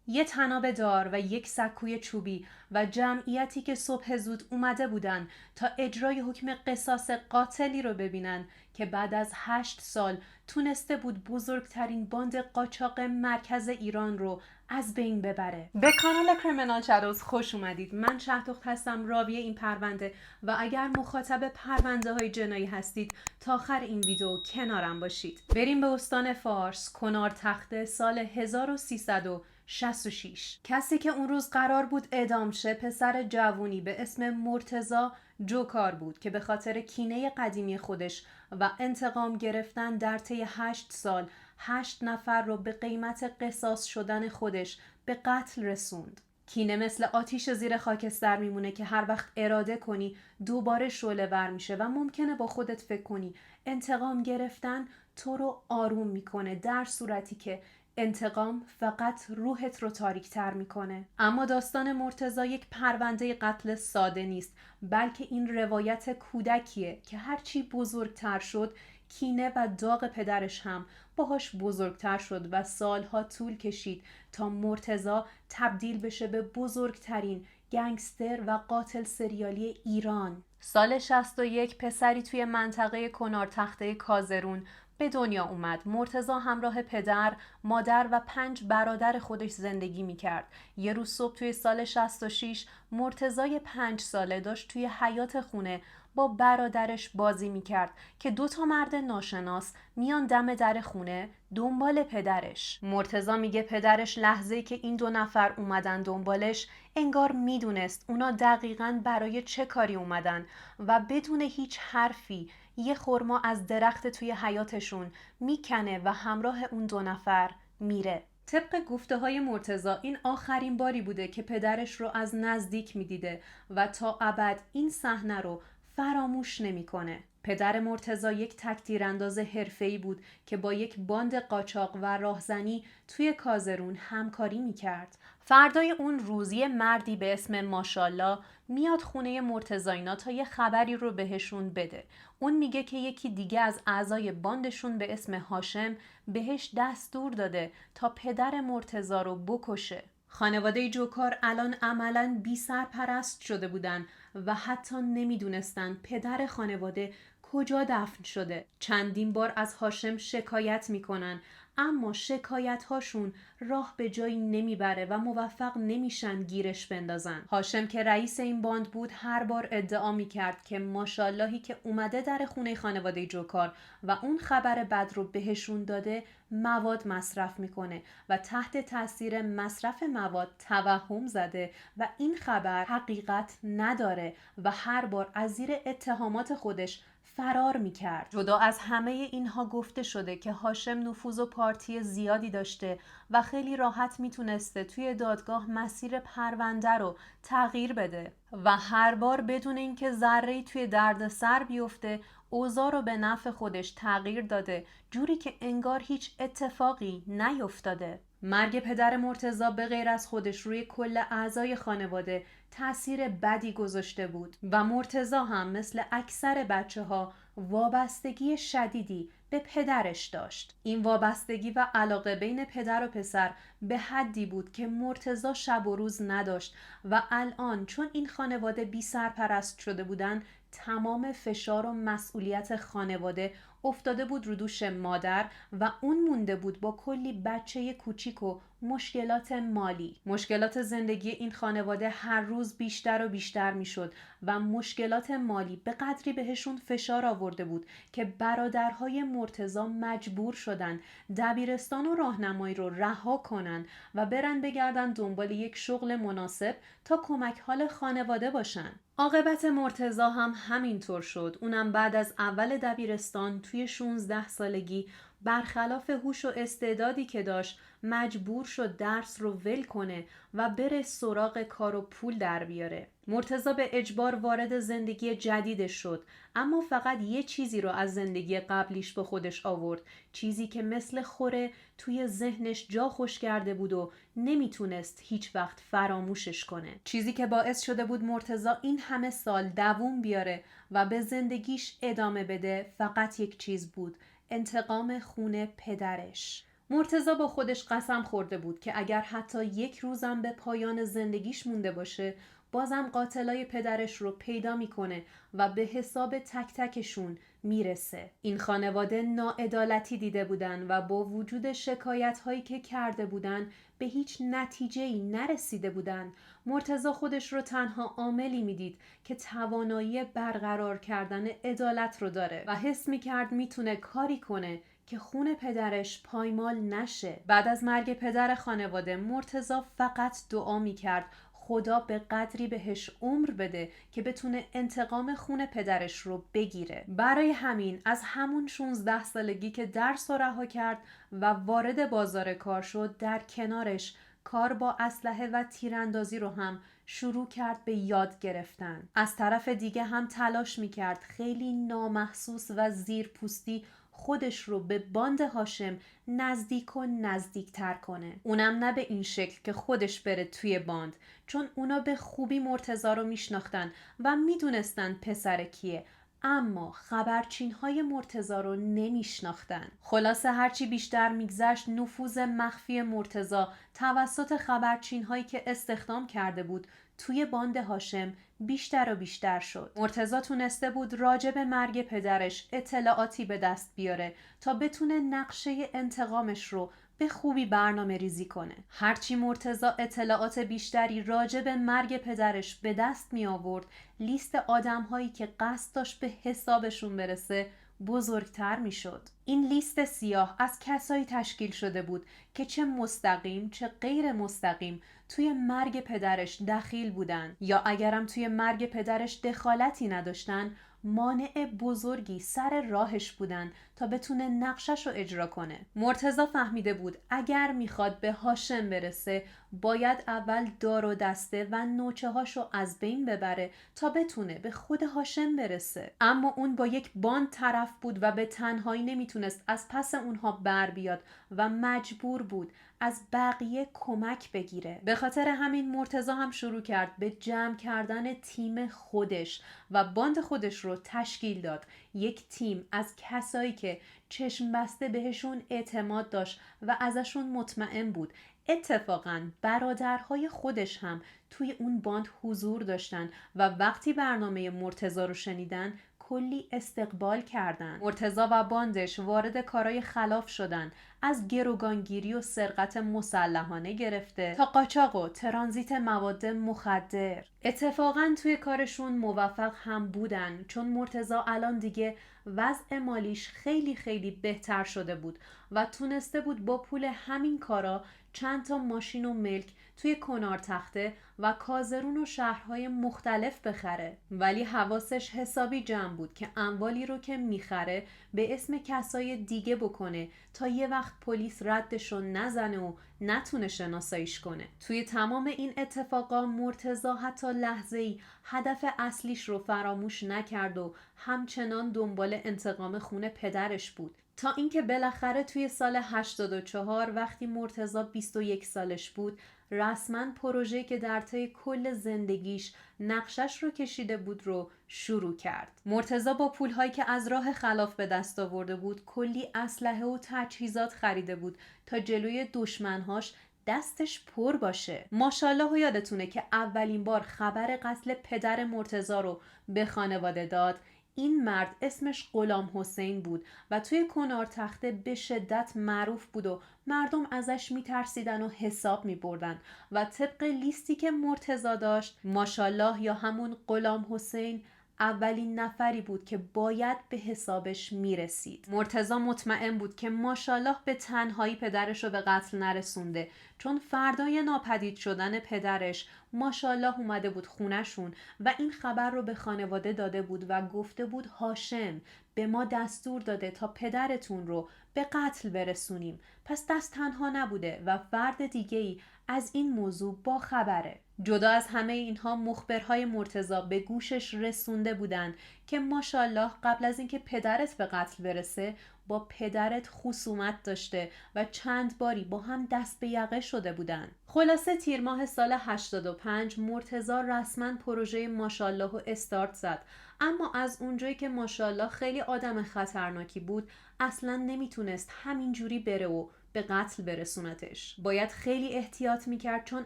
یه طناب دار و یک سکوی چوبی و جمعیتی که صبح زود اومده بودن تا اجرای حکم قصاص قاتلی رو ببینن که بعد از 8 سال تونسته بود بزرگترین باند قاچاق مرکز ایران رو از بین ببره. به کانال کریمینال شادوز خوش اومدید. من شهدخت هستم، راوی این پرونده، و اگر مخاطب پرونده های جنایی هستید تا آخر این ویدیو کنارم باشید. بریم به استان فارس، کنار تخته، سال 1366. کسی که اون روز قرار بود اعدام شه پسر جوونی به اسم مرتضی جوکار بود که به خاطر کینه قدیمی خودش و انتقام گرفتن در طی 8 سال 8 نفر رو به قیمت قصاص شدن خودش به قتل رسوند. کینه مثل آتیش زیر خاکستر میمونه که هر وقت اراده کنی دوباره شعله ور میشه و ممکنه با خودت فکر کنی انتقام گرفتن تو رو آروم میکنه، در صورتی که انتقام فقط روحت رو تاریک تر میکنه. اما داستان مرتضی یک پرونده قتل ساده نیست، بلکه این روایت کودکیه که هرچی بزرگتر شد کینه و داغ پدرش هم باهاش بزرگتر شد و سالها طول کشید تا مرتضی تبدیل بشه به بزرگترین گنگستر و قاتل سریالی ایران. سال 61 پسری توی منطقه کنار تخته کازرون به دنیا اومد. مرتضی همراه پدر، مادر و 5 برادر خودش زندگی میکرد. یه روز صبح توی سال 66 مرتضی 5 ساله داشت توی حیاط خونه با برادرش بازی میکرد که 2 مرد ناشناس میان دم در خونه دنبال پدرش. مرتضی میگه پدرش لحظه‌ای که این 2 نفر اومدن دنبالش انگار میدونست اونا دقیقاً برای چه کاری اومدن و بدون هیچ حرفی یه خرما از درخت توی حیاتشون میکنه و همراه اون 2 نفر میره. طبق گفته های مرتضی این آخرین باری بوده که پدرش رو از نزدیک میدیده و تا ابد این صحنه رو فراموش نمیکنه. پدر مرتضی یک تک‌تیرانداز حرفه‌ای بود که با یک باند قاچاق و راهزنی توی کازرون همکاری میکرد. فردای اون روز یه مردی به اسم ماشالله میاد خونه مرتضینا تا یه خبری رو بهشون بده. اون میگه که یکی دیگه از اعضای باندشون به اسم هاشم بهش دستور داده تا پدر مرتضی رو بکشه. خانواده جوکار الان عملاً بی سرپرست شده بودن و حتی نمیدونستن پدر خانواده کجا دفن شده. چندین بار از هاشم شکایت میکنن اما شکایت هاشون راه به جایی نمیبره و موفق نمیشن گیرش بندازن. هاشم که رئیس این باند بود هر بار ادعا میکرد که ماشاللهی که اومده در خونه خانواده جوکار و اون خبر بد رو بهشون داده مواد مصرف میکنه و تحت تاثیر مصرف مواد توهم زده و این خبر حقیقت نداره و هر بار از زیر اتهامات خودش فرار میکرد. جدا از همه اینها گفته شده که هاشم نفوذ و پارتی زیادی داشته و خیلی راحت میتونسته توی دادگاه مسیر پرونده رو تغییر بده و هر بار بدون اینکه ذره‌ای توی دردسر بیفته اوضاع رو به نفع خودش تغییر داده، جوری که انگار هیچ اتفاقی نیفتاده. مرگ پدر مرتضی به غیر از خودش روی کل اعضای خانواده تأثیر بدی گذاشته بود و مرتضی هم مثل اکثر بچه‌ها وابستگی شدیدی به پدرش داشت. این وابستگی و علاقه بین پدر و پسر به حدی بود که مرتضی شب و روز نداشت و الان چون این خانواده بی سرپرست شده بودن تمام فشار و مسئولیت خانواده افتاده بود رو دوش مادر و اون مونده بود با کلی بچه کوچیک و مشکلات مالی. مشکلات زندگی این خانواده هر روز بیشتر و بیشتر می شد و مشکلات مالی به قدری بهشون فشار آورده بود که برادرهای مرتضی مجبور شدن دبیرستان و راهنمایی رو رها کنن و برن بگردن دنبال یک شغل مناسب تا کمک حال خانواده باشن. عاقبت مرتضی هم همینطور شد. اونم بعد از اول دبیرستان توی 16 سالگی برخلاف هوش و استعدادی که داشت مجبور شد درس رو ول کنه و بره سراغ کار و پول در بیاره. مرتضی به اجبار وارد زندگی جدیدش شد اما فقط یه چیزی رو از زندگی قبلیش به خودش آورد، چیزی که مثل خوره توی ذهنش جا خوش کرده بود و نمیتونست هیچ وقت فراموشش کنه. چیزی که باعث شده بود مرتضی این همه سال دووم بیاره و به زندگیش ادامه بده فقط یک چیز بود: انتقام خون پدرش. مرتضی با خودش قسم خورده بود که اگر حتی یک روزم به پایان زندگیش مونده باشه بازم قاتلای پدرش رو پیدا میکنه و به حساب تک تکشون میرسه. این خانواده ناعدالتی دیده بودن و با وجود شکایت هایی که کرده بودن به هیچ نتیجه‌ای نرسیده بودن. مرتضی خودش رو تنها عاملی میدید که توانایی برقرار کردن عدالت رو داره و حس میکرد میتونه کاری کنه که خون پدرش پایمال نشه. بعد از مرگ پدر خانواده مرتضی فقط دعا میکرد خدا به قدری بهش عمر بده که بتونه انتقام خون پدرش رو بگیره. برای همین از همون 16 سالگی که درس رو رها کرد و وارد بازار کار شد، در کنارش کار با اسلحه و تیراندازی رو هم شروع کرد به یاد گرفتن. از طرف دیگه هم تلاش میکرد خیلی نامحسوس و زیرپوستی خودش رو به باند هاشم نزدیک و نزدیکتر کنه. اونم نه به این شکل که خودش بره توی باند، چون اونا به خوبی مرتضی رو میشناختن و میدونستن پسر کیه، اما خبرچین های مرتضی رو نمیشناختن. خلاصه هرچی بیشتر میگذشت نفوذ مخفی مرتضی توسط خبرچین هایی که استخدام کرده بود توی باند هاشم بیشتر و بیشتر شد. مرتضی تونسته بود راجع به مرگ پدرش اطلاعاتی به دست بیاره تا بتونه نقشه انتقامش رو به خوبی برنامه ریزی کنه. هرچی مرتضی اطلاعات بیشتری راجع به مرگ پدرش به دست می آورد، لیست آدم هایی که قصد داشت به حسابشون برسه بزرگتر می شد. این لیست سیاه از کسایی تشکیل شده بود که چه مستقیم چه غیر مستقیم توی مرگ پدرش دخیل بودن، یا اگرم توی مرگ پدرش دخالتی نداشتن مانع بزرگی سر راهش بودن تا بتونه نقشش رو اجرا کنه. مرتضی فهمیده بود اگر میخواد به هاشم برسه باید اول دار و دسته و نوچه هاشو از بین ببره تا بتونه به خود هاشم برسه. اما اون با یک باند طرف بود و به تنهایی نمیتونست از پس اونها بر بیاد و مجبور بود از بقیه کمک بگیره. به خاطر همین مرتضی هم شروع کرد به جمع کردن تیم خودش و باند خودش رو تشکیل داد. یک تیم از کسایی که چشم بسته بهشون اعتماد داشت و ازشون مطمئن بود. اتفاقاً برادرهای خودش هم توی اون باند حضور داشتن و وقتی برنامه مرتضی رو شنیدن کلی استقبال کردن. مرتضی و باندش وارد کارهای خلاف شدن، از گروگانگیری و سرقت مسلحانه گرفته تا قاچاق و ترانزیت مواد مخدر. اتفاقاً توی کارشون موفق هم بودن، چون مرتضی الان دیگه وضع مالیش خیلی خیلی بهتر شده بود و تونسته بود با پول همین کارا چند تا ماشین و ملک توی کنار تخته و کازرون و شهرهای مختلف بخره. ولی حواسش حسابی جمع بود که اموالی رو که میخره به اسم کسای دیگه بکنه تا یه وقت پلیس ردشو نزنه و نتونه شناساییش کنه. توی تمام این اتفاقا مرتضی حتی لحظه‌ای هدف اصلیش رو فراموش نکرد و همچنان دنبال انتقام خون پدرش بود، تا اینکه بالاخره توی سال 84 وقتی مرتضی 21 سالش بود رسما پروژه‌ای که در طی کل زندگیش نقشش رو کشیده بود رو شروع کرد. مرتضی با پول‌هایی که از راه خلاف به دست آورده بود کلی اسلحه و تجهیزات خریده بود تا جلوی دشمن‌هاش دستش پر باشه. ماشاءالله یادتونه که اولین بار خبر قتل پدر مرتضی رو به خانواده داد. این مرد اسمش غلام حسین بود و توی کنار تخته به شدت معروف بود و مردم ازش میترسیدن و حساب میبردن و طبق لیستی که مرتضی داشت ماشاءالله یا همون غلام حسین اولین نفری بود که باید به حسابش میرسید. مرتضی مطمئن بود که ماشاءالله به تنهایی پدرش رو به قتل نرسونده، چون فردای ناپدید شدن پدرش ماشاءالله اومده بود خونشون و این خبر رو به خانواده داده بود و گفته بود هاشم به ما دستور داده تا پدرتون رو به قتل برسونیم. پس دست تنها نبوده و فرد دیگه‌ای از این موضوع با خبره. جدا از همه اینها مخبرهای مرتضی به گوشش رسونده بودن که ماشاءالله قبل از اینکه پدرت به قتل برسه با پدرت خصومت داشته و چند باری با هم دست به یقه شده بودن. خلاصه تیر ماه سال 85 مرتضی رسما پروژه ماشاءالله رو استارت زد، اما از اونجایی که ماشاءالله خیلی آدم خطرناکی بود اصلا نمیتونست همینجوری بره و به قتل برسونتش. باید خیلی احتیاط میکرد، چون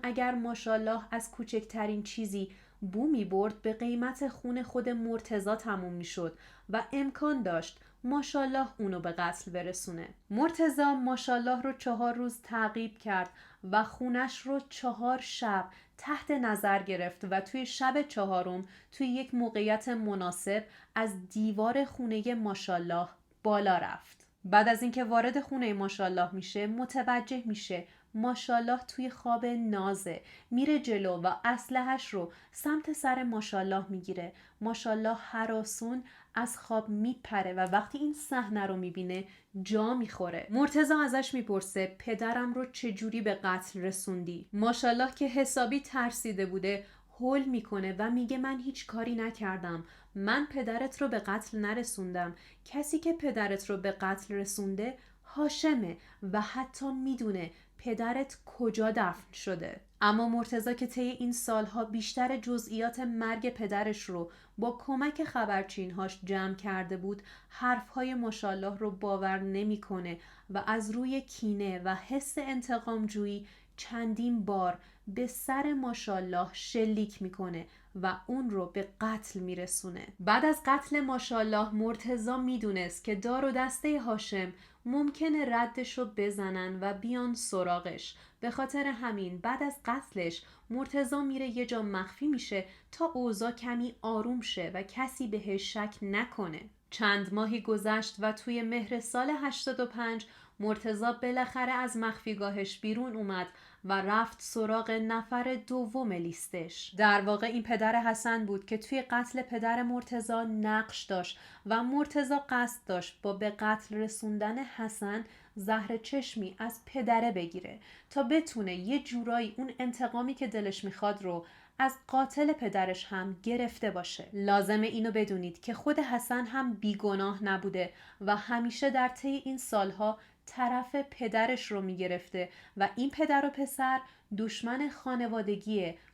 اگر ماشاءالله از کوچکترین چیزی بو میبرد به قیمت خون خود مرتضی تموم میشد و امکان داشت ماشاءالله اونو به قتل برسونه. مرتضی ماشاءالله رو 4 روز تعقیب کرد و خونش رو 4 شب تحت نظر گرفت و توی شب 4م توی یک موقعیت مناسب از دیوار خونه ماشاءالله بالا رفت. بعد از اینکه وارد خونه ماشاءالله میشه، متوجه میشه ماشاءالله توی خواب نازه، میره جلو و اسلحه‌اش رو سمت سر ماشاءالله میگیره. ماشاءالله هراسون از خواب میپره و وقتی این صحنه رو میبینه جا میخوره. مرتضی ازش میپرسه پدرم رو چجوری به قتل رسوندی؟ ماشاءالله که حسابی ترسیده بوده هول میکنه و میگه من هیچ کاری نکردم، من پدرت رو به قتل نرسوندم، کسی که پدرت رو به قتل رسونده هاشمه و حتی میدونه پدرت کجا دفن شده. اما مرتضی که طی این سالها بیشتر جزئیات مرگ پدرش رو با کمک خبرچینهاش جمع کرده بود، حرفهای ماشاءالله رو باور نمیکنه و از روی کینه و حس انتقام جویی چندین بار به سر ماشاءالله شلیک میکنه و اون رو به قتل میرسونه. بعد از قتل ماشاءالله مرتضی میدونست که دار و دسته هاشم ممکنه ردش رو بزنن و بیان سراغش. به خاطر همین بعد از قتلش مرتضی میره یه جا مخفی میشه تا اوضاع کمی آروم شه و کسی بهش شک نکنه. چند ماهی گذشت و توی مهر سال 85 مرتضی بالاخره از مخفیگاهش بیرون اومد و رفت سراغ نفر دوم لیستش. در واقع این پدر حسن بود که توی قتل پدر مرتضی نقش داشت و مرتضی قصد داشت با به قتل رسوندن حسن زهر چشمی از پدره بگیره تا بتونه یه جورایی اون انتقامی که دلش میخواد رو از قاتل پدرش هم گرفته باشه. لازمه اینو بدونید که خود حسن هم بیگناه نبوده و همیشه در طی این سالها طرف پدرش رو میگرفته و این پدر و پسر دشمن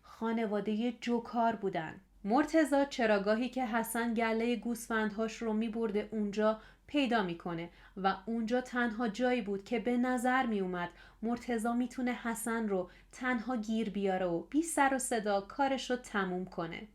خانواده جوکار بودن. مرتضی چراگاهی که حسن گله گوسفندهاش رو میبرده اونجا پیدا میکنه و اونجا تنها جایی بود که به نظر میومد مرتضی میتونه حسن رو تنها گیر بیاره و بی سر و صدا کارش رو تموم کنه.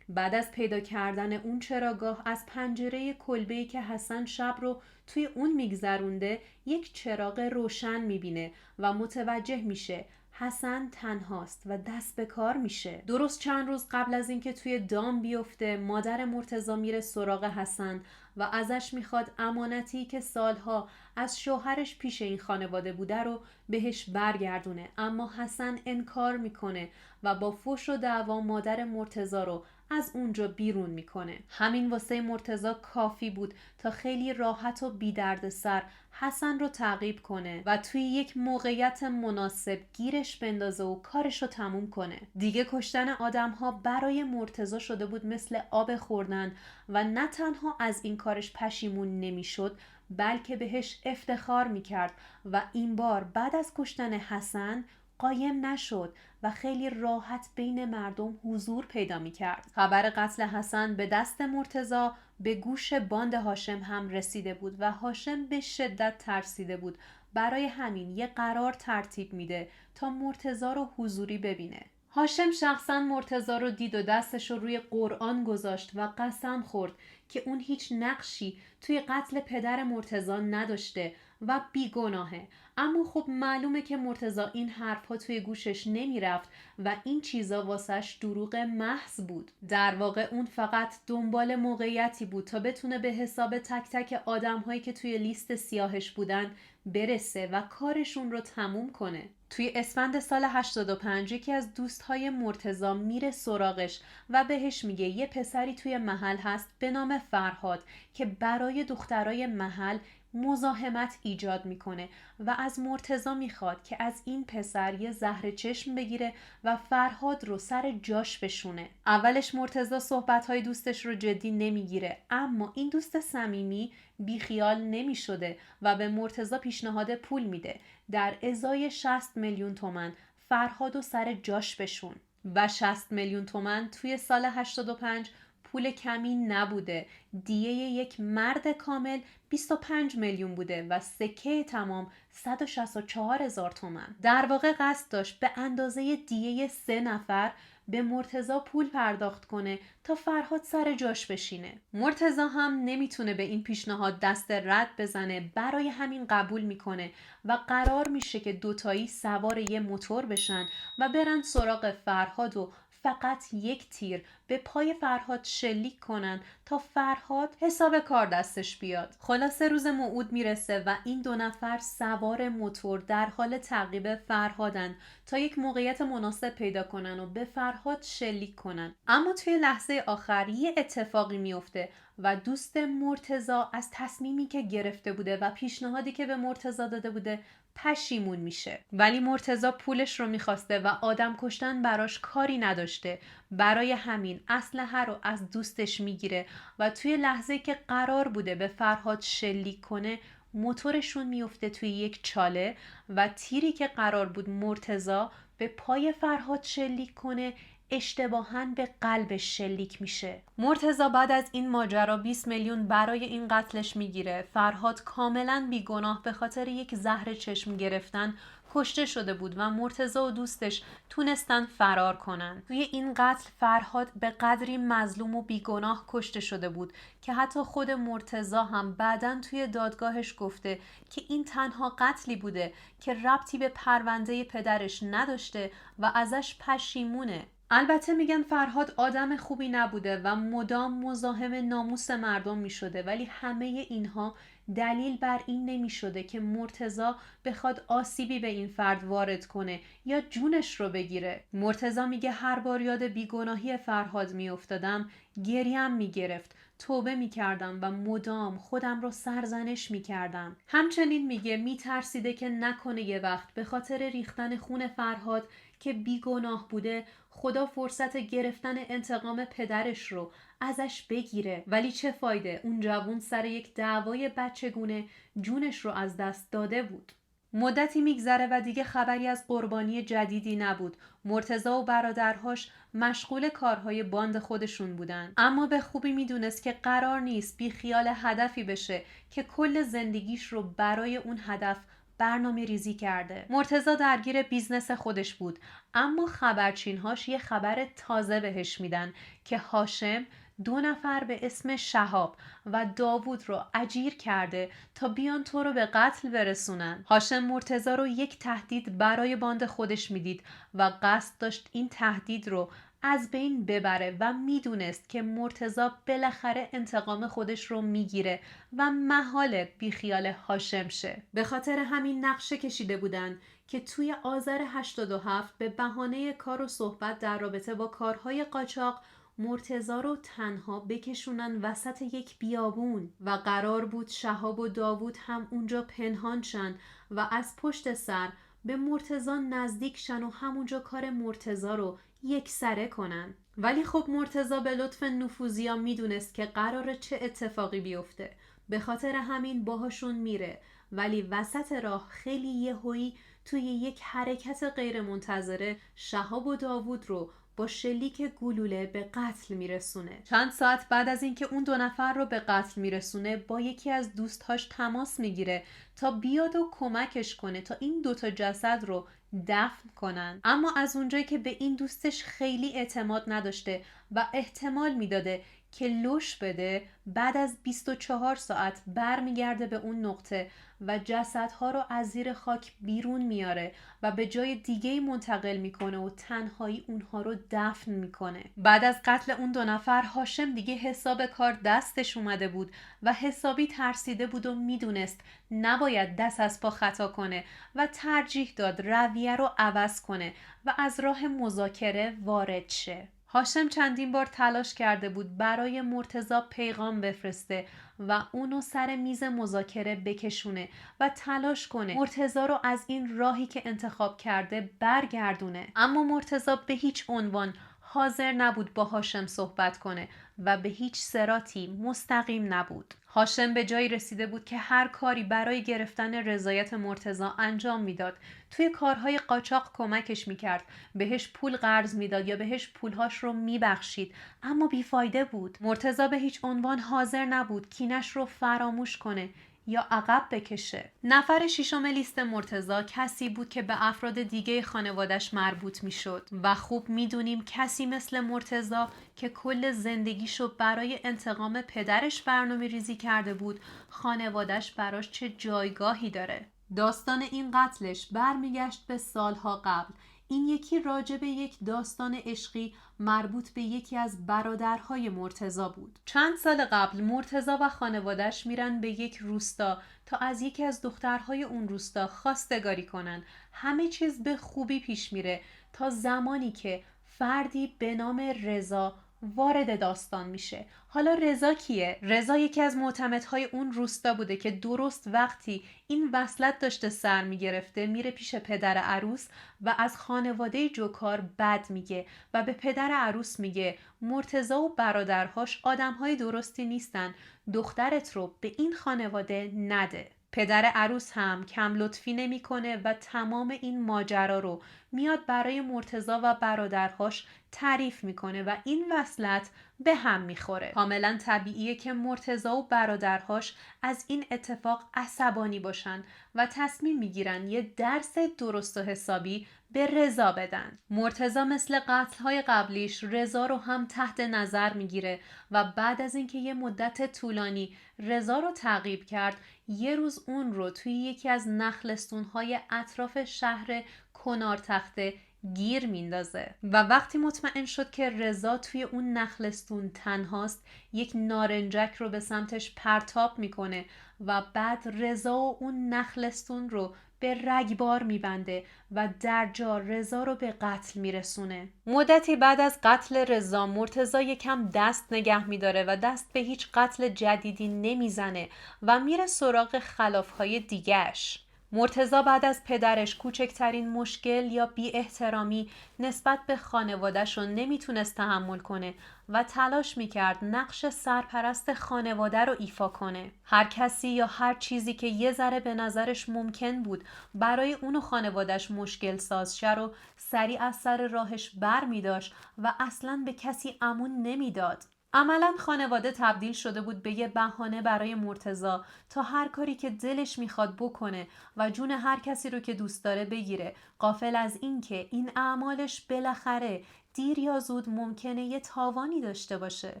بعد از پیدا کردن اون چراگاه از پنجره کلبه‌ای که حسن شب رو توی اون میگذرونده یک چراغ روشن میبینه و متوجه میشه حسن تنهاست و دست به کار میشه. درست چند روز قبل از اینکه توی دام بیفته مادر مرتضی میره سراغ حسن و ازش میخواد امانتی که سالها از شوهرش پیش این خانواده بوده رو بهش برگردونه، اما حسن انکار میکنه و با فحش و دعوا مادر مرتضی رو از اونجا بیرون میکنه. همین واسه مرتضی کافی بود تا خیلی راحت و بی درد سر حسن رو تعقیب کنه و توی یک موقعیت مناسب گیرش بندازه و کارش رو تموم کنه. دیگه کشتن آدم ها برای مرتضی شده بود مثل آب خوردن و نه تنها از این کارش پشیمون نمیشد بلکه بهش افتخار میکرد و این بار بعد از کشتن حسن قایم نشد و خیلی راحت بین مردم حضور پیدا میکرد. خبر قتل حسن به دست مرتضی به گوش باند هاشم هم رسیده بود و هاشم به شدت ترسیده بود. برای همین یه قرار ترتیب میده تا مرتضی رو حضوری ببینه. هاشم شخصا مرتضی رو دید و دستش رو روی قرآن گذاشت و قسم خورد که اون هیچ نقشی توی قتل پدر مرتضی نداشته و بیگناهه. اما خب معلومه که مرتضی این حرفها توی گوشش نمی رفت و این چیزا واسش دروغ محض بود. در واقع اون فقط دنبال موقعیتی بود تا بتونه به حساب تک تک آدم‌هایی که توی لیست سیاهش بودن برسه و کارشون رو تموم کنه. توی اسفند سال 85 یکی از دوستهای مرتضی میره سراغش و بهش میگه یه پسری توی محل هست به نام فرهاد که برای دخترای محل مزاحمت ایجاد میکنه و از مرتضی میخواد که از این پسر یه زهر چشم بگیره و فرهاد رو سر جاش بشونه. اولش مرتضی صحبتهای دوستش رو جدی نمیگیره، اما این دوست صمیمی بیخیال نمیشده و به مرتضی پیشنهاد پول میده در ازای 60 میلیون تومان فرهاد رو سر جاش بشون. و 60 میلیون تومان توی سال 85 پول کمی نبوده. دیه یک مرد کامل 25 میلیون بوده و سکه تمام 164,000 تومان. در واقع قصد داشت به اندازه دیه 3 نفر به مرتضی پول پرداخت کنه تا فرهاد سر جاش بشینه. مرتضی هم نمیتونه به این پیشنهاد دست رد بزنه، برای همین قبول میکنه و قرار میشه که دوتایی سوار یه موتور بشن و برن سراغ فرهاد و فقط یک تیر به پای فرهاد شلیک کنن تا فرهاد حساب کار دستش بیاد. خلاصه روز موعود میرسه و این دو نفر سوار موتور در حال تعقیب فرهادن تا یک موقعیت مناسب پیدا کنن و به فرهاد شلیک کنن. اما توی لحظه آخر یه اتفاقی میفته و دوست مرتضی از تصمیمی که گرفته بوده و پیشنهادی که به مرتضی داده بوده پشیمون میشه. ولی مرتضی پولش رو میخواسته و آدم کشتن براش کاری نداشته. برای همین اسلحه رو از دوستش میگیره و توی لحظه که قرار بوده به فرهاد شلیک کنه موتورشون میفته توی یک چاله و تیری که قرار بود مرتضی به پای فرهاد شلیک کنه اشتباهاً به قلبش شلیک میشه. مرتضی بعد از این ماجرا 20 میلیون برای این قتلش میگیره. فرهاد کاملاً بیگناه به خاطر یک زهر چشم گرفتن کشته شده بود و مرتضی و دوستش تونستن فرار کنن. توی این قتل فرهاد به قدری مظلوم و بیگناه کشته شده بود که حتی خود مرتضی هم بعداً توی دادگاهش گفته که این تنها قتلی بوده که ربطی به پرونده پدرش نداشته و ازش پشیمونه. البته میگن فرهاد آدم خوبی نبوده و مدام مزاحم ناموس مردم میشده، ولی همه اینها دلیل بر این نمیشده که مرتضی بخواد آسیبی به این فرد وارد کنه یا جونش رو بگیره. مرتضی میگه هر بار یاد بیگناهی فرهاد میافتادم گریم میگرفت، توبه میکردم و مدام خودم رو سرزنش میکردم. همچنین میگه میترسیده که نکنه یه وقت به خاطر ریختن خون فرهاد که بیگناه بوده خدا فرصت گرفتن انتقام پدرش رو ازش بگیره. ولی چه فایده، اون جوون سر یک دعوای بچگونه جونش رو از دست داده بود. مدتی میگذره و دیگه خبری از قربانی جدیدی نبود. مرتضی و برادرهاش مشغول کارهای باند خودشون بودن، اما به خوبی میدونست که قرار نیست بی خیال هدفی بشه که کل زندگیش رو برای اون هدف برنامه ریزی کرده. مرتضی درگیر بیزنس خودش بود، اما خبرچینهاش یه خبر تازه بهش میدن که هاشم 2 نفر به اسم شهاب و داوود رو اجیر کرده تا بیان تو رو به قتل برسونن. هاشم مرتضی رو یک تهدید برای باند خودش میدید و قصد داشت این تهدید رو از بین ببره و میدونست که مرتضی بالاخره انتقام خودش رو میگیره و محاله بیخیال هاشم شه. به خاطر همین نقشه کشیده بودن که توی آذر 87 به بهانه کار و صحبت در رابطه با کارهای قاچاق مرتضی رو تنها بکشونن وسط یک بیابون و قرار بود شهاب و داوود هم اونجا پنهان شن و از پشت سر به مرتضی نزدیک شن و همونجا کار مرتضی رو یک سره کنن. ولی خب مرتضی به لطف نفوذیا میدونست که قراره چه اتفاقی بیفته، به خاطر همین باهاشون میره. ولی وسط راه خیلی یهویی توی یک حرکت غیر منتظره شهاب و داوود رو با شلیک گلوله به قتل میرسونه. چند ساعت بعد از اینکه اون 2 نفر رو به قتل میرسونه با یکی از دوستاش تماس میگیره تا بیاد و کمکش کنه تا این 2 تا جسد رو دفن کنن. اما از اونجایی که به این دوستش خیلی اعتماد نداشته و احتمال میداده که لوش بده، بعد از 24 ساعت برمیگرده به اون نقطه و جسدها رو از زیر خاک بیرون میاره و به جای دیگه منتقل میکنه و تنهایی اونها رو دفن میکنه. بعد از قتل اون 2 نفر هاشم دیگه حساب کار دستش اومده بود و حسابی ترسیده بود و میدونست نباید دست از پا خطا کنه و ترجیح داد رویه رو عوض کنه و از راه مذاکره وارد شه. هاشم چندین بار تلاش کرده بود برای مرتضی پیغام بفرسته و اونو سر میز مذاکره بکشونه و تلاش کنه مرتضی رو از این راهی که انتخاب کرده برگردونه. اما مرتضی به هیچ عنوان حاضر نبود با هاشم صحبت کنه و به هیچ صراطی مستقیم نبود. هاشم به جایی رسیده بود که هر کاری برای گرفتن رضایت مرتضی انجام میداد. توی کارهای قاچاق کمکش میکرد، بهش پول قرض میداد یا بهش پولهاش رو میبخشید، اما بیفایده بود. مرتضی به هیچ عنوان حاضر نبود کینش رو فراموش کنه یا عقب بکشه. نفر ششم لیست مرتضی کسی بود که به افراد دیگه خانوادش مربوط میشد و خوب میدونیم کسی مثل مرتضی که کل زندگیشو برای انتقام پدرش برنامه ریزی کرده بود، خانوادش براش چه جایگاهی داره. داستان این قتلش برمیگشت به سالها قبل. این یکی راجع به یک داستان عشقی مربوط به یکی از برادرهای مرتضی بود. چند سال قبل مرتضی و خانوادش میرن به یک روستا تا از یکی از دخترهای اون روستا خواستگاری کنن. همه چیز به خوبی پیش میره تا زمانی که فردی به نام رضا وارد داستان میشه. حالا رضا کیه؟ رضا یکی از معتمدهای اون روستا بوده که درست وقتی این وصلت داشته سر میگرفته میره پیش پدر عروس و از خانواده جوکار بد میگه و به پدر عروس میگه مرتضی و برادرهاش آدمهای درستی نیستن، دخترت رو به این خانواده نده. پدر عروس هم کم لطفی نمیکنه و تمام این ماجرا رو میاد برای مرتضی و برادرهاش تعریف میکنه و این وصلت به هم میخوره. کاملا طبیعیه که مرتضی و برادرهاش از این اتفاق عصبانی باشن و تصمیم میگیرن یه درس درست و حسابی به رضا بدن. مرتضی مثل قتل‌های قبلیش رضا رو هم تحت نظر میگیره و بعد از اینکه یه مدت طولانی رضا رو تعقیب کرد، یه روز اون رو توی یکی از نخلستون‌های اطراف شهر کنارتخته گیر میندازه و وقتی مطمئن شد که رضا توی اون نخلستون تنهاست، یک نارنجک رو به سمتش پرتاب میکنه و بعد رضا و اون نخلستون رو به رگبار میبنده و در جا رضا رو به قتل میرسونه. مدتی بعد از قتل رضا مرتضی یکم دست نگه میداره و دست به هیچ قتل جدیدی نمیزنه و میره سراغ خلافهای دیگهش. مرتضی بعد از پدرش کوچکترین مشکل یا بی احترامی نسبت به خانواده‌شو نمیتونست تحمل کنه و تلاش میکرد نقش سرپرست خانواده رو ایفا کنه. هر کسی یا هر چیزی که یه ذره به نظرش ممکن بود برای اون و خانواده‌اش مشکل ساز شه رو سریع از سر راهش بر میداشت و اصلاً به کسی امون نمیداد. عملاً خانواده تبدیل شده بود به یه بهانه برای مرتضی تا هر کاری که دلش میخواد بکنه و جون هر کسی رو که دوست داره بگیره، غافل از این که این اعمالش بالاخره دیر یا زود ممکنه یه تاوانی داشته باشه.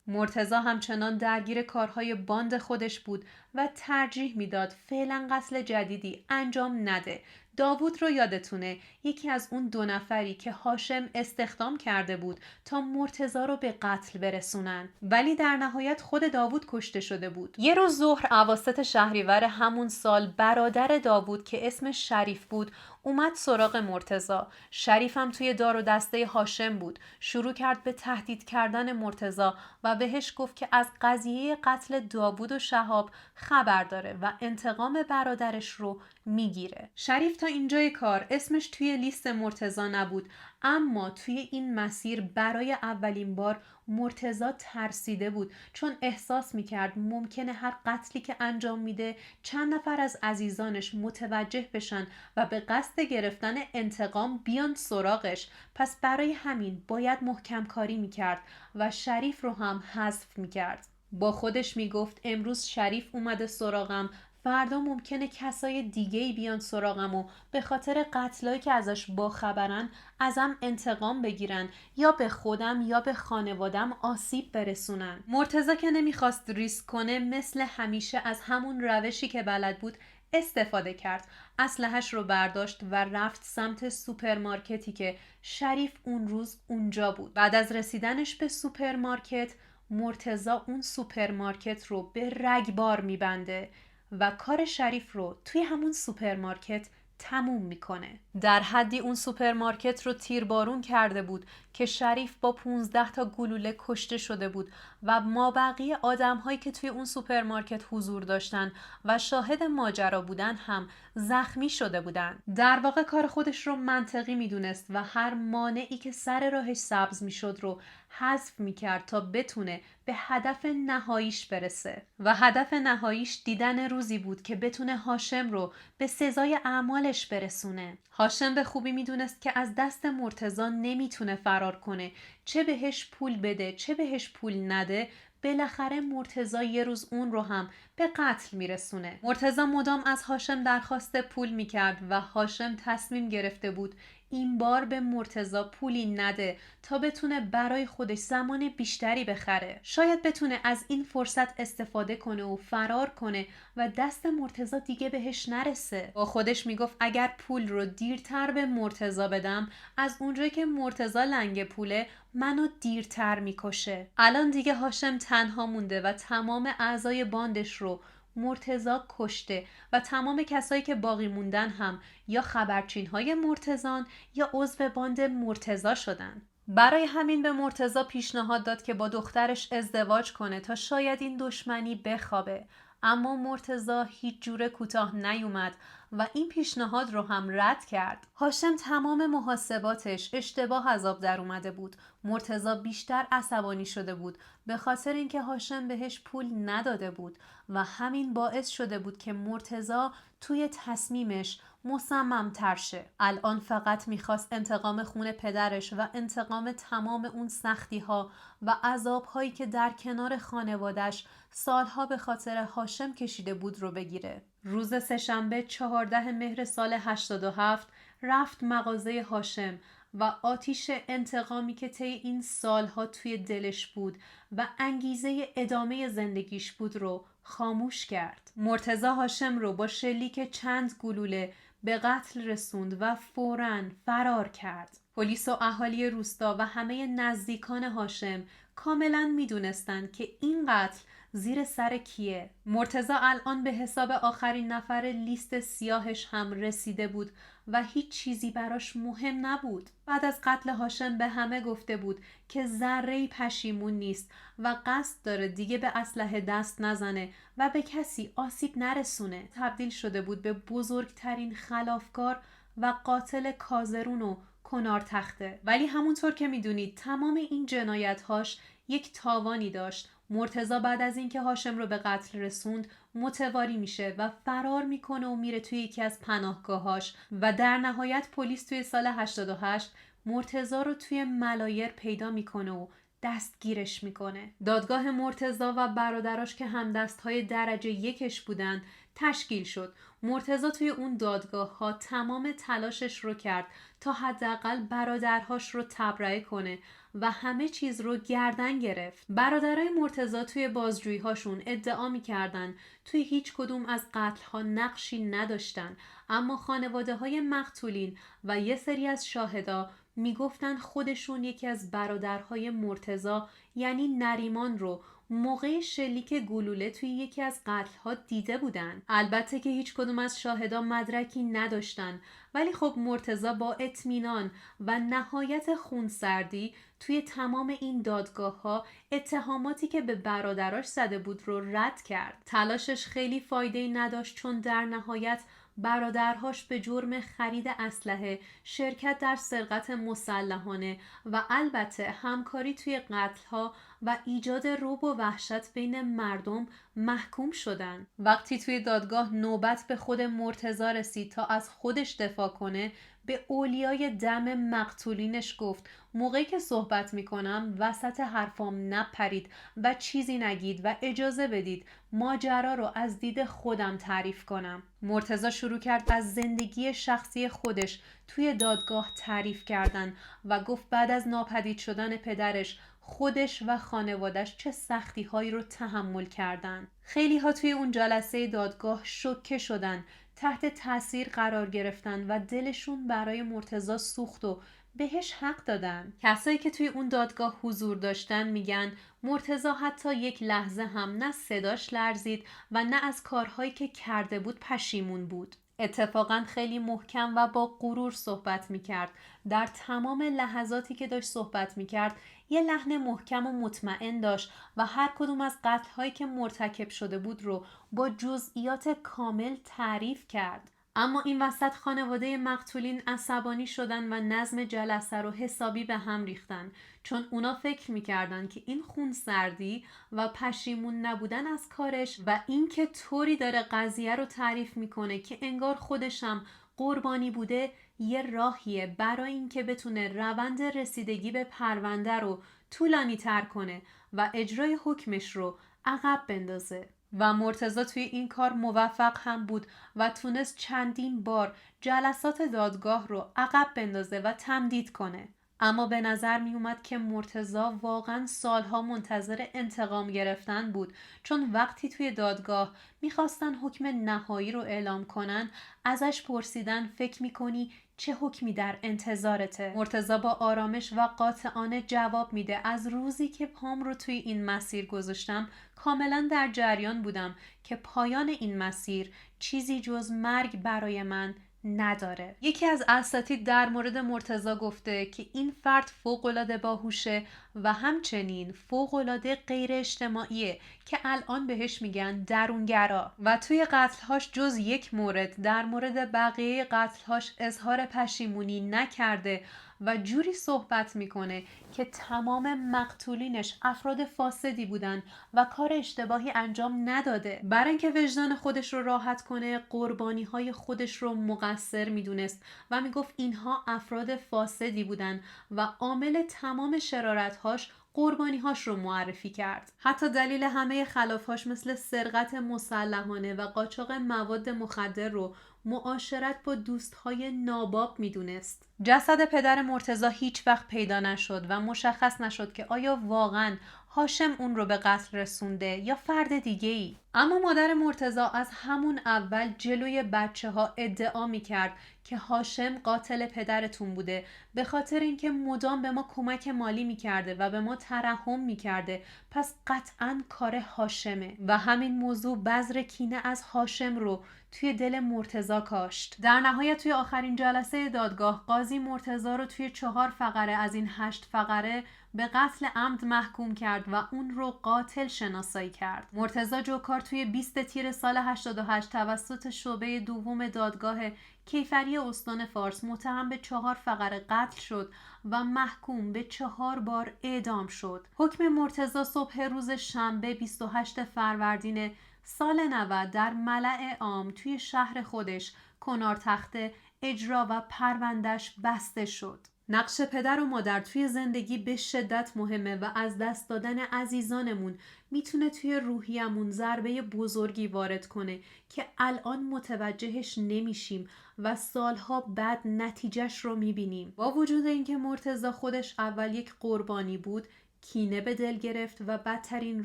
مرتضی همچنان درگیر کارهای باند خودش بود و ترجیح میداد فعلا قتل جدیدی انجام نده. داوود رو یادتونه، یکی از اون دو نفری که هاشم استخدام کرده بود تا مرتضی رو به قتل برسونن، ولی در نهایت خود داوود کشته شده بود. یه روز ظهر اواسط شهریور همون سال برادر داوود که اسمش شریف بود اومد سراغ مرتضی. شریف هم توی دار و دسته هاشم بود. شروع کرد به تهدید کردن مرتضی و بهش گفت که از قضیه قتل داوود و شهاب خبر داره و انتقام برادرش رو میگیره. شریف تا اینجای کار اسمش توی لیست مرتضی نبود، اما توی این مسیر برای اولین بار مرتضی ترسیده بود، چون احساس میکرد ممکنه هر قتلی که انجام میده چند نفر از عزیزانش متوجه بشن و به قصد گرفتن انتقام بیان سراغش. پس برای همین باید محکم کاری میکرد و شریف رو هم حذف میکرد. با خودش میگفت امروز شریف اومده سراغم، فردا ممکنه کسای دیگه‌ای بیان سراغم و به خاطر قتلایی که ازش باخبرن ازم انتقام بگیرن یا به خودم یا به خانوادم آسیب برسونن. مرتضی که نمیخواست ریسک کنه مثل همیشه از همون روشی که بلد بود استفاده کرد. اسلحه‌اش رو برداشت و رفت سمت سوپرمارکتی که شریف اون روز اونجا بود. بعد از رسیدنش به سوپرمارکت، مرتضی اون سوپرمارکت رو به رگبار میبنده و کار شریف رو توی همون سوپرمارکت تموم میکنه. در حدی اون سوپرمارکت رو تیربارون کرده بود که شریف با 15 تا گلوله کشته شده بود و مابقی آدم‌هایی که توی اون سوپرمارکت حضور داشتن و شاهد ماجرا بودن هم زخمی شده بودند. در واقع کار خودش رو منطقی میدونست و هر مانعی که سر راهش سبز میشد رو حذف میکرد تا بتونه به هدف نهاییش برسه و هدف نهاییش دیدن روزی بود که بتونه هاشم رو به سزای اعمالش برسونه. هاشم به خوبی میدونست که از دست مرتضی نمیتونه فرار کنه، چه بهش پول بده چه بهش پول نده بالاخره مرتضی یه روز اون رو هم به قتل میرسونه. مرتضی مدام از هاشم درخواست پول میکرد و هاشم تصمیم گرفته بود این بار به مرتضی پولی نده تا بتونه برای خودش زمان بیشتری بخره. شاید بتونه از این فرصت استفاده کنه و فرار کنه و دست مرتضی دیگه بهش نرسه. با خودش میگفت اگر پول رو دیرتر به مرتضی بدم، از اونجایی که مرتضی لنگ پوله منو دیرتر میکشه. الان دیگه هاشم تنها مونده و تمام اعضای باندش رو مرتضی کشته و تمام کسایی که باقی موندن هم یا خبرچین های مرتضان یا عضو باند مرتضی شدن. برای همین به مرتضی پیشنهاد داد که با دخترش ازدواج کنه تا شاید این دشمنی بخوابه، اما مرتضی هیچ جوره کوتاه نیومد و این پیشنهاد رو هم رد کرد. هاشم تمام محاسباتش اشتباه از آب در اومده بود. مرتضی بیشتر عصبانی شده بود به خاطر اینکه هاشم بهش پول نداده بود و همین باعث شده بود که مرتضی توی تصمیمش مصمم‌تر شه. الان فقط میخواست انتقام خون پدرش و انتقام تمام اون سختی‌ها و عذاب‌هایی که در کنار خانوادش سالها به خاطر هاشم کشیده بود رو بگیره. روز سه‌شنبه 14 مهر سال 87 رفت مغازه هاشم و آتیش انتقامی که طی این سالها توی دلش بود و انگیزه ادامه زندگیش بود رو خاموش کرد. مرتضی هاشم رو با شلیک چند گلوله به قتل رسوند و فوراً فرار کرد. پلیس و اهالی روستا و همه نزدیکان هاشم کاملاً میدونستند که این قتل زیر سر کیه. مرتضی الان به حساب آخرین نفر لیست سیاهش هم رسیده بود و هیچ چیزی براش مهم نبود. بعد از قتل هاشم به همه گفته بود که ذره‌ای پشیمون نیست و قصد داره دیگه به اسلحه دست نزنه و به کسی آسیب نرسونه. تبدیل شده بود به بزرگترین خلافکار و قاتل کازرون و کنار تخته. ولی همونطور که میدونید تمام این جنایت‌هاش یک تاوانی داشت. مرتضی بعد از اینکه هاشم رو به قتل رسوند متواری میشه و فرار میکنه و میره توی یکی از پناهگاهاش و در نهایت پلیس توی سال 88 مرتضی رو توی ملایر پیدا میکنه و دستگیرش میکنه. دادگاه مرتضی و برادراش که همدستهای درجه یکش بودن تشکیل شد. مرتضی توی اون دادگاه ها تمام تلاشش رو کرد تا حداقل برادرهاش رو تبرئه کنه و همه چیز رو گردن گرفت. برادرای مرتضی توی بازجویی هاشون ادعا می‌کردن توی هیچ کدوم از قتل ها نقشی نداشتن، اما خانواده های مقتولین و یه سری از شاهدا میگفتن خودشون یکی از برادرهای مرتضی یعنی نریمان رو موقع شلیک گلوله توی یکی از قتل‌ها دیده بودن. البته که هیچ کدوم از شاهدا مدرکی نداشتن، ولی خب مرتضی با اطمینان و نهایت خونسردی توی تمام این دادگاه‌ها اتهاماتی که به برادراش زده بود رو رد کرد. تلاشش خیلی فایده‌ای نداشت چون در نهایت برادرهاش به جرم خرید اسلحه، شرکت در سرقت مسلحانه و البته همکاری توی قتل‌ها و ایجاد رعب و وحشت بین مردم محکوم شدن. وقتی توی دادگاه نوبت به خود مرتضی رسید تا از خودش دفاع کنه، به اولیای دم مقتولینش گفت موقعی که صحبت میکنم وسط حرفام نپرید و چیزی نگید و اجازه بدید ماجرا رو از دید خودم تعریف کنم. مرتضی شروع کرد از زندگی شخصی خودش توی دادگاه تعریف کردن و گفت بعد از ناپدید شدن پدرش خودش و خانوادش چه سختی هایی رو تحمل کردن. خیلی ها توی اون جلسه دادگاه شوکه شدن، تحت تاثیر قرار گرفتن و دلشون برای مرتضی سوخت و بهش حق دادن. کسایی که توی اون دادگاه حضور داشتن میگن مرتضی حتی یک لحظه هم نه صداش لرزید و نه از کارهایی که کرده بود پشیمون بود. اتفاقا خیلی محکم و با غرور صحبت میکرد. در تمام لحظاتی که داشت صحبت میکرد یه لحن محکم و مطمئن داشت و هر کدوم از قتل‌هایی که مرتکب شده بود رو با جزئیات کامل تعریف کرد. اما این وسط خانواده مقتولین عصبانی شدن و نظم جلسه رو حسابی به هم ریختن، چون اونا فکر میکردن که این خونسردی و پشیمون نبودن از کارش و اینکه طوری داره قضیه رو تعریف میکنه که انگار خودشم قربانی بوده یه راهیه برای اینکه بتونه روند رسیدگی به پرونده رو طولانی تر کنه و اجرای حکمش رو عقب بندازه. و مرتضی توی این کار موفق هم بود و تونست چندین بار جلسات دادگاه رو عقب بندازه و تمدید کنه. اما به نظر می اومد که مرتضی واقعا سالها منتظر انتقام گرفتن بود، چون وقتی توی دادگاه میخواستن حکم نهایی رو اعلام کنن ازش پرسیدن فکر میکنی چه حکمی در انتظارته؟ مرتضی با آرامش و قاطعانه جواب میده از روزی که پام رو توی این مسیر گذاشتم کاملا در جریان بودم که پایان این مسیر چیزی جز مرگ برای من نداره. یکی از اساتید در مورد مرتضی گفته که این فرد فوق‌العاده باهوشه و همچنین فوق‌العاده غیر اجتماعیه که الان بهش میگن درونگرا و توی قتلهاش جز یک مورد در مورد بقیه قتلهاش اظهار پشیمونی نکرده و جوری صحبت میکنه که تمام مقتولینش افراد فاسدی بودن و کار اشتباهی انجام نداده. برای اینکه وجدان خودش رو راحت کنه قربانی های خودش رو مقصر میدونست و میگفت اینها افراد فاسدی بودن و عامل تمام شرارتهاش قربانی‌هاش رو معرفی کرد. حتی دلیل همه خلاف‌هاش مثل سرقت مسلحانه و قاچاق مواد مخدر رو معاشرت با دوستهای ناباب میدونست. جسد پدر مرتضی هیچ وقت پیدا نشد و مشخص نشد که آیا واقعاً هاشم اون رو به قتل رسونده یا فرد دیگه ای. اما مادر مرتضی از همون اول جلوی بچه ها ادعا می کرد که هاشم قاتل پدرتون بوده، به خاطر اینکه مدام به ما کمک مالی می کرده و به ما ترحم می کرده، پس قطعاً کار هاشمه. و همین موضوع بذر کینه از هاشم رو توی دل مرتضی کاشت. در نهایت توی آخرین جلسه دادگاه قاضی مرتضی رو توی 4 فقره از این 8 فقره به قتل عمد محکوم کرد و اون رو قاتل شناسایی کرد. مرتضی جوکار توی 20 تیر سال 88 توسط شعبه دوم دادگاه کیفری استان فارس متهم به 4 فقره قتل شد و محکوم به 4 بار اعدام شد. حکم مرتضی صبح روز شنبه 28 فروردین سال 90 در ملأ عام توی شهر خودش کنار تخته اجرا و پروندهش بسته شد. نقش پدر و مادر توی زندگی به شدت مهمه و از دست دادن عزیزانمون میتونه توی روحیمون ضربه بزرگی وارد کنه که الان متوجهش نمیشیم و سالها بعد نتیجهش رو میبینیم. با وجود اینکه مرتضی خودش اول یک قربانی بود، کینه به دل گرفت و بدترین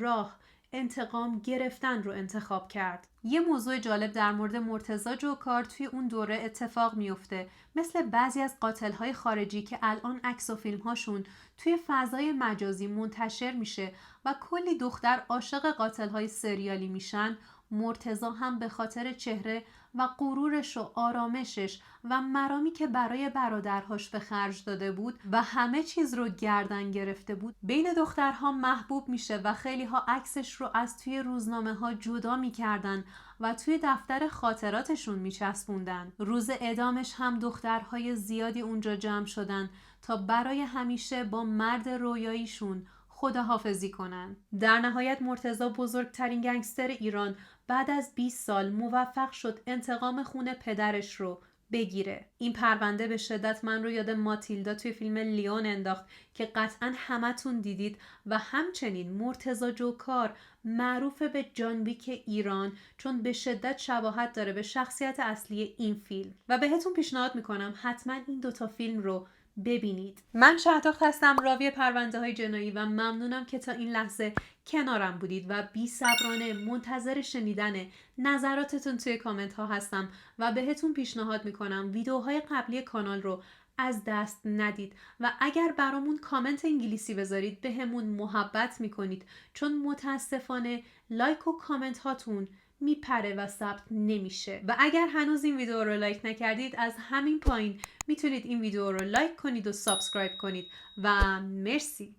راه انتقام گرفتن رو انتخاب کرد. یه موضوع جالب در مورد مرتضی جوکار توی اون دوره اتفاق میفته، مثل بعضی از قاتل‌های خارجی که الان عکس و فیلم‌هاشون توی فضای مجازی منتشر میشه و کلی دختر عاشق قاتل‌های سریالی میشن، مرتضی هم به خاطر چهره و غرورش و آرامشش و مرامی که برای برادرهاش به خرج داده بود و همه چیز رو گردن گرفته بود بین دخترها محبوب میشه و خیلی ها عکسش رو از توی روزنامه ها جدا میکردن و توی دفتر خاطراتشون میچسبوندن. روز اعدامش هم دخترهای زیادی اونجا جمع شدن تا برای همیشه با مرد رویاییشون خداحافظی کنن. در نهایت مرتضی بزرگترین گنگستر ایران بعد از 20 سال موفق شد انتقام خون پدرش رو بگیره. این پرونده به شدت من رو یاد ماتیلدا توی فیلم لیون انداخت که قطعا همتون دیدید و همچنین مرتضی جوکار معروف به جان ویک ایران چون به شدت شباهت داره به شخصیت اصلی این فیلم و بهتون پیشنهاد میکنم حتما این دوتا فیلم رو ببینید. من شهداخت هستم، راوی پرونده های جنایی و ممنونم که تا این لحظه کنارم بودید و بی‌صبرانه منتظر شنیدن نظراتتون توی کامنت ها هستم و بهتون پیشنهاد میکنم ویدیوهای قبلی کانال رو از دست ندید و اگر برامون کامنت انگلیسی بذارید بهمون محبت میکنید، چون متاسفانه لایک و کامنت هاتون میپره و ثبت نمیشه. و اگر هنوز این ویدیو رو لایک نکردید از همین پایین میتونید این ویدیو رو لایک کنید و سابسکرایب کنید و مرسی.